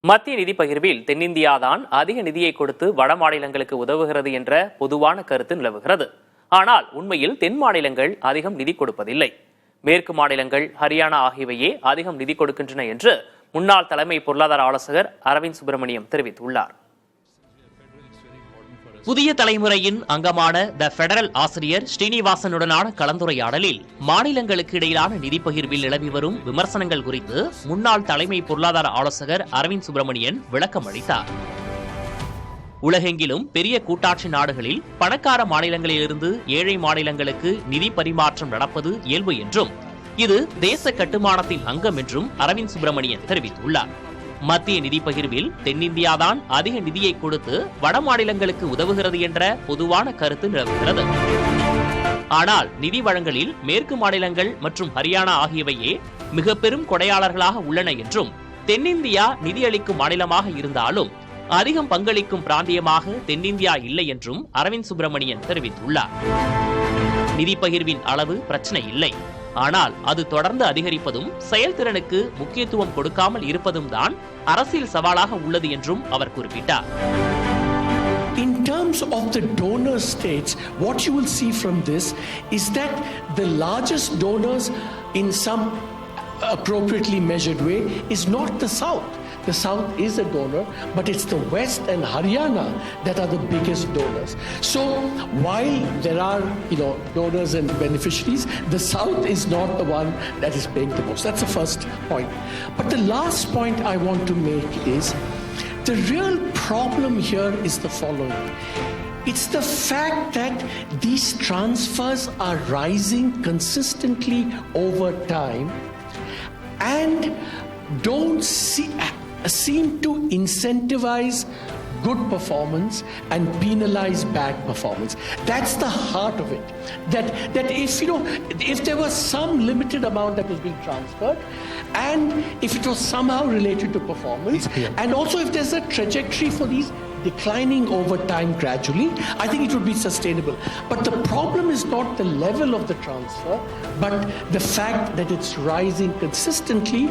மத்திய நிதி பகிர்வில் தென்னிந்தியாதான் அதிக நிதியை கொடுத்து வட மாநிலங்களுக்கு உதவுகிறது என்ற பொதுவான கருத்து நிலவுகிறது. ஆனால் உண்மையில் தென் மாநிலங்கள் அதிகம் நிதி கொடுப்பதில்லை. மேற்கு மாநிலங்கள், ஹரியானா ஆகியவையே அதிகம் நிதி கொடுக்கின்றன என்று முன்னாள் தலைமை பொருளாதார ஆலோசகர் அரவிந்த் சுப்பிரமணியம் தெரிவித்துள்ளார். புதிய தலைமுறையின் அங்கமான த பெடரல் ஆசிரியர் ஸ்ரீனிவாசனுடனான கலந்துரையாடலில் மாநிலங்களுக்கு இடையிலான நிதி பகிர்வில் நிலவி வரும் விமர்சனங்கள் குறித்து முன்னாள் தலைமை பொருளாதார ஆலோசகர் அரவிந்த் சுப்பிரமணியன் விளக்கம் அளித்தார். உலகெங்கிலும் பெரிய கூட்டாட்சி நாடுகளில் பணக்கார மாநிலங்களிலிருந்து ஏழை மாநிலங்களுக்கு நிதி பரிமாற்றம் நடப்பது இயல்பு என்றும் இது தேச கட்டுமானத்தின் அங்கம் என்றும் அரவிந்த் சுப்பிரமணியன் தெரிவித்துள்ளார். மத்திய நிதி பகிர்வில் தென்னிந்தியாதான் அதிக நிதியை கொடுத்து வட மாநிலங்களுக்கு உதவுகிறது என்ற பொதுவான கருத்து நிலவுகிறது. ஆனால் நிதி வழங்கலில் மேற்கு மாநிலங்கள் மற்றும் ஹரியானா ஆகியவையே மிக பெரும் கொடையாளர்களாக உள்ளன என்றும் தென்னிந்தியா நிதியளிக்கும் மாநிலமாக இருந்தாலும் அதிகம் பங்களிக்கும் பிராந்தியமாக தென்னிந்தியா இல்லை என்றும் அரவிந்த் சுப்பிரமணியன் தெரிவித்துள்ளார். நிதி பகிர்வின் அளவு பிரச்சனை இல்லை, ஆனால் அது தொடர்ந்து அதிகரிப்பதும் செயல்திறனுக்கு முக்கியத்துவம் கொடுக்காமல் இருப்பதும் தான் அரசியல் சவாலாக உள்ளது என்றும் அவர் குறிப்பிட்டார். In terms of the donor states, what you will see from this is that the largest donors in some appropriately measured way is not the South. The South is a donor, but it's the West and Haryana that are the biggest donors. So while there are, donors and beneficiaries, the South is not the one that is paying the most. That's the first point. But the last point I want to make is the real problem here is the following. It's the fact that these transfers are rising consistently over time and don't seem to incentivize good performance and penalize bad performance. That's the heart of it. That if there was some limited amount that was being transferred, and if it was somehow related to performance, and also if there's a trajectory for these declining over time gradually, I think it would be sustainable. But the problem is not the level of the transfer, but the fact that it's rising consistently.